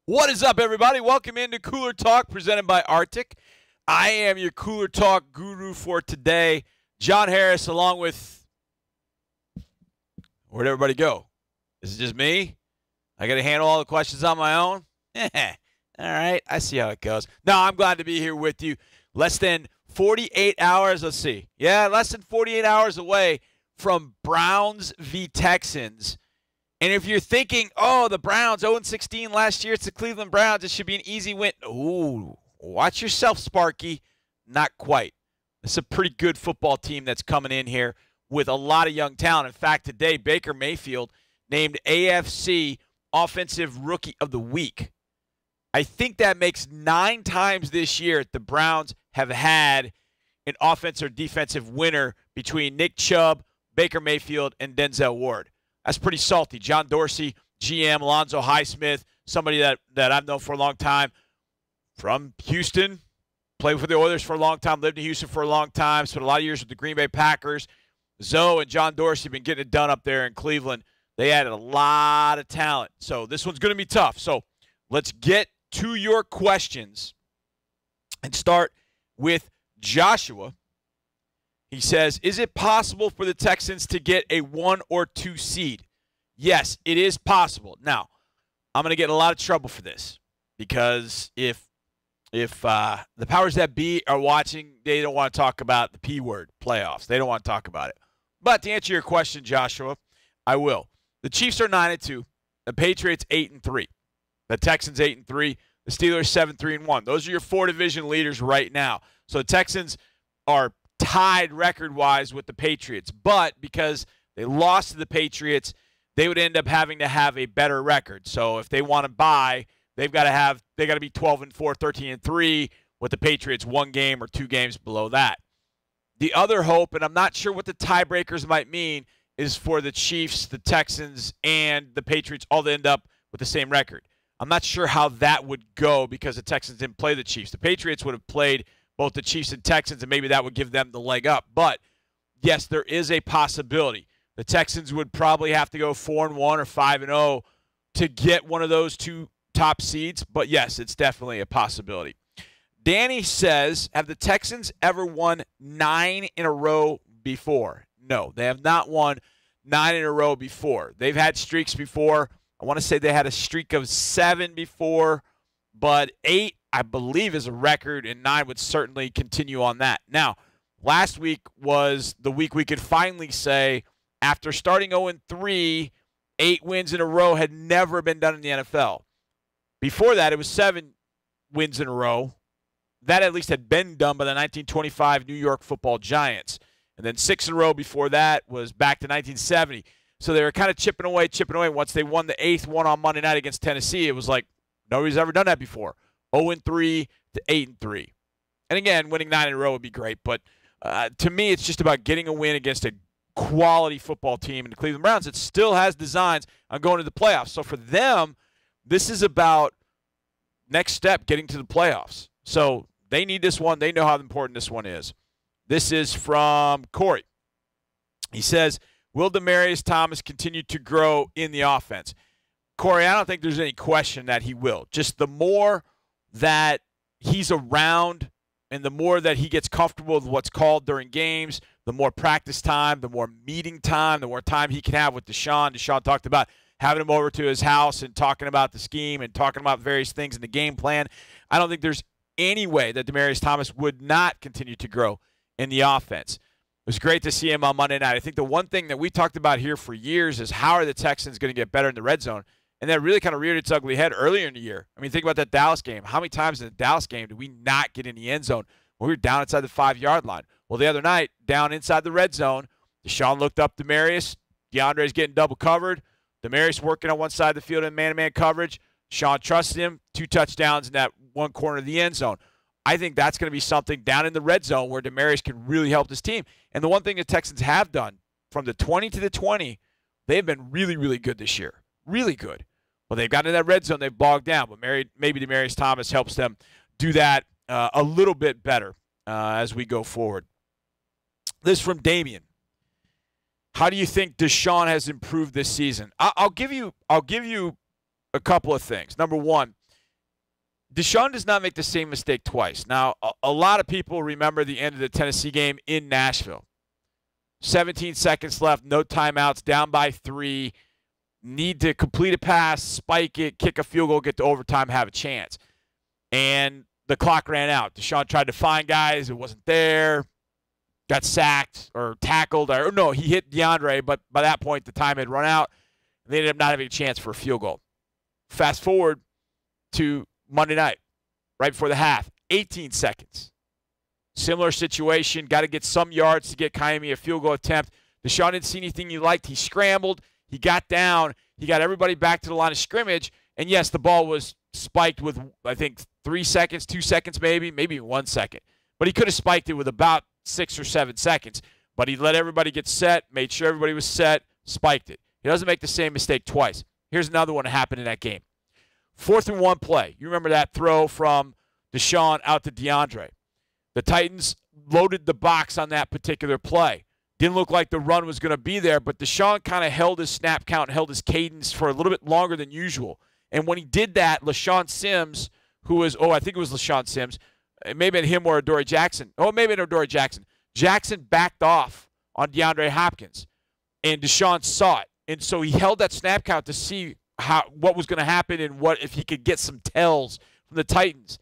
What is up, everybody? Welcome into Cooler Talk presented by RTIC. I am your Cooler Talk guru for today, John Harris, along with, where'd everybody go? Is it just me? I got to handle all the questions on my own? All right, I see how it goes. No, I'm glad to be here with you. Less than 48 hours, let's see. Yeah, less than 48 hours away from Browns v. Texans. And if you're thinking, oh, the Browns, 0-16 last year, it's the Cleveland Browns, it should be an easy win. Ooh, watch yourself, Sparky. Not quite. It's a pretty good football team that's coming in here with a lot of young talent. In fact, today, Baker Mayfield named AFC Offensive Rookie of the Week. I think that makes 9 times this year the Browns have had an offensive or defensive winner between Nick Chubb, Baker Mayfield, and Denzel Ward. That's pretty salty. John Dorsey, GM, Alonzo Highsmith, somebody that I've known for a long time, from Houston, played for the Oilers for a long time, lived in Houston for a long time, spent a lot of years with the Green Bay Packers. Zoe and John Dorsey have been getting it done up there in Cleveland. They added a lot of talent. So this one's going to be tough. So let's get to your questions and start with Joshua. He says, is it possible for the Texans to get a 1 or 2 seed? Yes, it is possible. Now, I'm going to get in a lot of trouble for this because if the powers that be are watching, they don't want to talk about the P word, playoffs. They don't want to talk about it. But to answer your question, Joshua, I will. The Chiefs are 9-2. The Patriots 8-3. The Texans 8-3. The Steelers 7-3-1. Those are your 4 division leaders right now. So the Texans are tied record-wise with the Patriots, but because they lost to the Patriots, they would end up having to have a better record. So if they want to buy, they got to be 12-4, 13-3, with the Patriots 1 game or 2 games below that. The other hope, and I'm not sure what the tiebreakers might mean, is for the Chiefs, the Texans, and the Patriots all to end up with the same record. I'm not sure how that would go because the Texans didn't play the Chiefs. The Patriots would have played both the Chiefs and Texans, and maybe that would give them the leg up. But, yes, there is a possibility. The Texans would probably have to go 4-1 or 5-0 to get one of those 2 top seeds. But, yes, it's definitely a possibility. Danny says, have the Texans ever won 9 in a row before? No, they have not won 9 in a row before. They've had streaks before. I want to say they had a streak of 7 before, but 8, I believe, is a record, and 9 would certainly continue on that. Now, last week was the week we could finally say, after starting 0-3, 8 wins in a row had never been done in the NFL. Before that, it was 7 wins in a row. That at least had been done by the 1925 New York Football Giants. And then 6 in a row before that was back to 1970. So they were kind of chipping away. Once they won the 8th one on Monday night against Tennessee, it was like nobody's ever done that before. 0-3 to 8-3. And again, winning 9 in a row would be great. But to me, it's just about getting a win against a quality football team in the Cleveland Browns that still has designs on going to the playoffs. So for them, this is about next step, getting to the playoffs. So they need this one. They know how important this one is. This is from Corey. He says, will Demaryius Thomas continue to grow in the offense? Corey, I don't think there's any question that he will. Just the more that he's around and the more that he gets comfortable with what's called during games, the more practice time, the more meeting time, the more time he can have with Deshaun. Deshaun talked about having him over to his house and talking about the scheme and talking about various things in the game plan. I don't think there's any way that Demaryius Thomas would not continue to grow in the offense. It was great to see him on Monday night. I think the one thing that we talked about here for years is how are the Texans going to get better in the red zone? And that really kind of reared its ugly head earlier in the year. I mean, think about that Dallas game. How many times in the Dallas game did we not get in the end zone when we were down inside the 5-yard line? Well, the other night, down inside the red zone, Deshaun looked up Demaryius. DeAndre's getting double covered. Demaryius working on one side of the field in man-to-man coverage. Deshaun trusted him. 2 touchdowns in that one corner of the end zone. I think that's going to be something down in the red zone where Demaryius can really help this team. And the one thing the Texans have done, from the 20 to the 20, they've been really, really good this year. Really good. Well, they've gotten in that red zone. They've bogged down. But maybe Demaryius Thomas helps them do that a little bit better as we go forward. This from Damien. How do you think Deshaun has improved this season? I'll give you a couple of things. Number one, Deshaun does not make the same mistake twice. Now, a lot of people remember the end of the Tennessee game in Nashville. 17 seconds left, no timeouts, down by 3. Need to complete a pass, spike it, kick a field goal, get to overtime, have a chance. And the clock ran out. Deshaun tried to find guys. It wasn't there. Got sacked or tackled. Or no, he hit DeAndre, but by that point, the time had run out. They ended up not having a chance for a field goal. Fast forward to Monday night, right before the half, 18 seconds. Similar situation. Got to get some yards to get Miami a field goal attempt. Deshaun didn't see anything he liked. He scrambled. He got down. He got everybody back to the line of scrimmage. And, yes, the ball was spiked with, I think, 3 seconds, 2 seconds maybe 1 second. But he could have spiked it with about 6 or 7 seconds. But he let everybody get set, made sure everybody was set, spiked it. He doesn't make the same mistake twice. Here's another one that happened in that game. 4th and 1 play. You remember that throw from Deshaun out to DeAndre. The Titans loaded the box on that particular play. Didn't look like the run was going to be there, but Deshaun kind of held his snap count, held his cadence for a little bit longer than usual. And when he did that, LaShawn Sims, who was, I think it was LaShawn Sims, it may have been him or Adoree Jackson. Oh, maybe Adoree Jackson. Jackson backed off on DeAndre Hopkins, and Deshaun saw it. And so he held that snap count to see what was going to happen and what if he could get some tells from the Titans.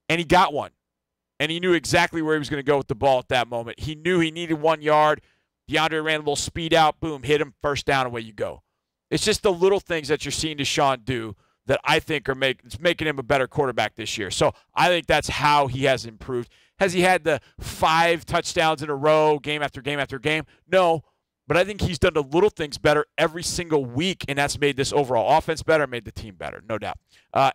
And he got one. And he knew exactly where he was going to go with the ball at that moment. He knew he needed 1 yard. DeAndre ran a little speed out. Boom, hit him. First down, away you go. It's just the little things that you're seeing Deshaun do that I think are making him a better quarterback this year. So I think that's how he has improved. Has he had the 5 touchdowns in a row, game after game after game? No. But I think he's done the little things better every single week, and that's made this overall offense better, made the team better, no doubt.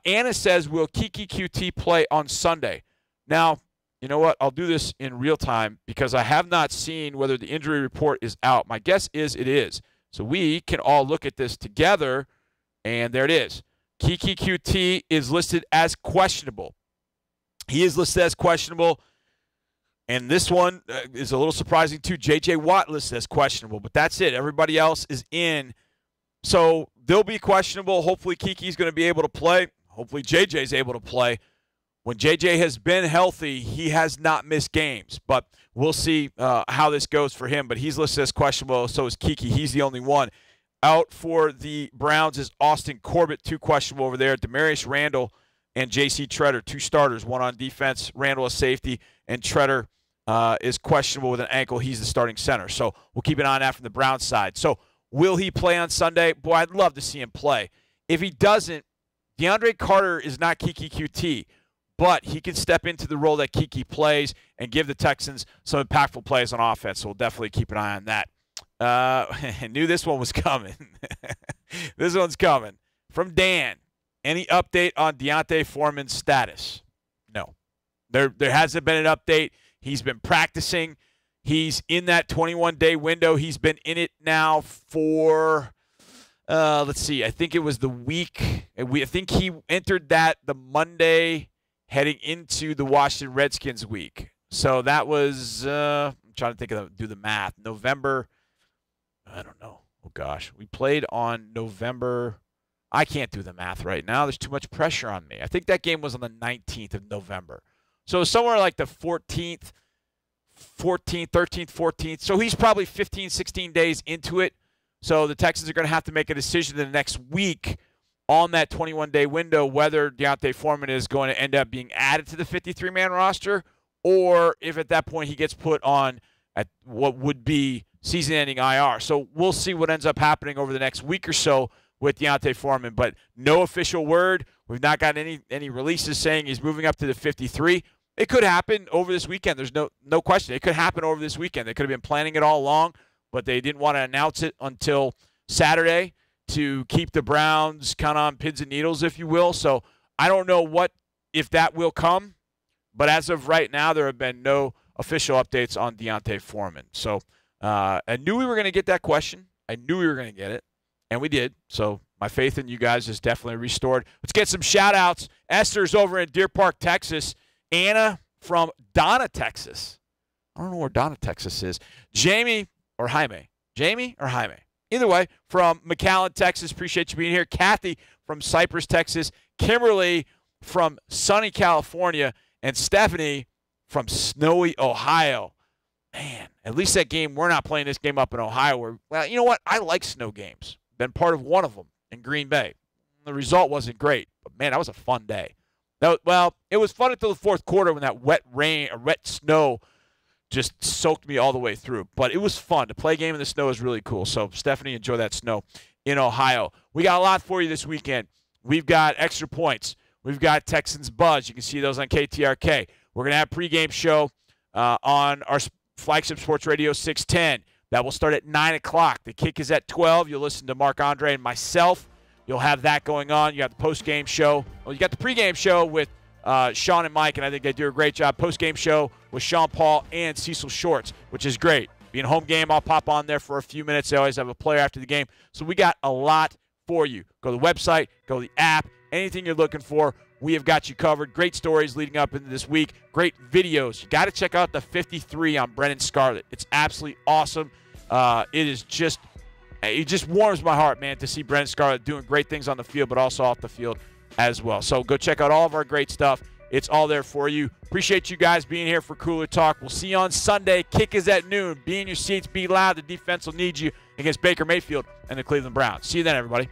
Anna says, will Kiki QT play on Sunday? Now, you know what? I'll do this in real time because I have not seen whether the injury report is out. My guess is it is. So we can all look at this together, and there it is. Kiki QT is listed as questionable. He is listed as questionable. And this one is a little surprising, too. J.J. Watt listed as questionable, but that's it. Everybody else is in. So they'll be questionable. Hopefully Kiki's going to be able to play. Hopefully J.J.'s able to play. When J.J. has been healthy, he has not missed games. But we'll see how this goes for him. But he's listed as questionable, so is Kiki. He's the only one. Out for the Browns is Austin Corbett, 2 questionable over there. Demarius Randall and J.C. Treader, 2 starters, 1 on defense. Randall a safety, and Treader is questionable with an ankle. He's the starting center. So we'll keep an eye on that from the Browns side. So will he play on Sunday? Boy, I'd love to see him play. If he doesn't, DeAndre Carter is not Kiki QT, but he can step into the role that Kiki plays and give the Texans some impactful plays on offense. So we'll definitely keep an eye on that. I knew this one was coming. This one's coming. From Dan, any update on D'Onta Foreman's status? No. There hasn't been an update. He's been practicing. He's in that 21-day window. He's been in it now for, let's see, I think it was the week. I think he entered that the Monday heading into the Washington Redskins week. So that was, I'm trying to do the math. November, I don't know. Oh, gosh. We played on November. I can't do the math right now. There's too much pressure on me. I think that game was on the 19th of November. So somewhere like the 13th, 13th, 14th. So he's probably 15, 16 days into it. So the Texans are going to have to make a decision in the next week on that 21-day window whether D'Onta Foreman is going to end up being added to the 53-man roster or if at that point he gets put on at what would be season-ending IR. So we'll see what ends up happening over the next week or so with D'Onta Foreman, but no official word. We've not gotten any releases saying he's moving up to the 53. It could happen over this weekend. There's no question. It could happen over this weekend. They could have been planning it all along, but they didn't want to announce it until Saturday to keep the Browns kind of on pins and needles, if you will. So I don't know if that will come, but as of right now, there have been no official updates on D'Onta Foreman. So I knew we were going to get that question. I knew we were going to get it, and we did. So my faith in you guys is definitely restored. Let's get some shout-outs. Esther's over in Deer Park, Texas. Anna from Donna, Texas. I don't know where Donna, Texas is. Jamie or Jaime? Either way, from McAllen, Texas. Appreciate you being here. Kathy from Cypress, Texas. Kimberly from sunny California and Stephanie from snowy Ohio. Man, at least that game, we're not playing this game up in Ohio. Well, you know what? I like snow games. Been part of one of them in Green Bay. The result wasn't great, but man, that was a fun day. Well, it was fun until the fourth quarter when that wet rain or wet snow just soaked me all the way through. But it was fun. To play a game in the snow is really cool. So, Stephanie, enjoy that snow in Ohio. We got a lot for you this weekend. We've got extra points. We've got Texans Buzz. You can see those on KTRK. We're going to have a pregame show on our flagship sports radio 610. That will start at 9 o'clock. The kick is at 12. You'll listen to Mark Andre and myself. You'll have that going on. You got the postgame show. Well, you got the pregame show with Sean and Mike, and I think they do a great job. Postgame show with Sean Paul and Cecil Shorts, which is great. Being home game, I'll pop on there for a few minutes. They always have a player after the game. So we got a lot for you. Go to the website, go to the app, anything you're looking for, we have got you covered. Great stories leading up into this week. Great videos. You got to check out the 53 on Brennan Scarlett. It's absolutely awesome. It just warms my heart, man, to see Brennan Scarlett doing great things on the field, but also off the field as well. So go check out all of our great stuff. It's all there for you. Appreciate you guys being here for Cooler Talk. We'll see you on Sunday. Kick is at noon. Be in your seats. Be loud. The defense will need you against Baker Mayfield and the Cleveland Browns. See you then, everybody.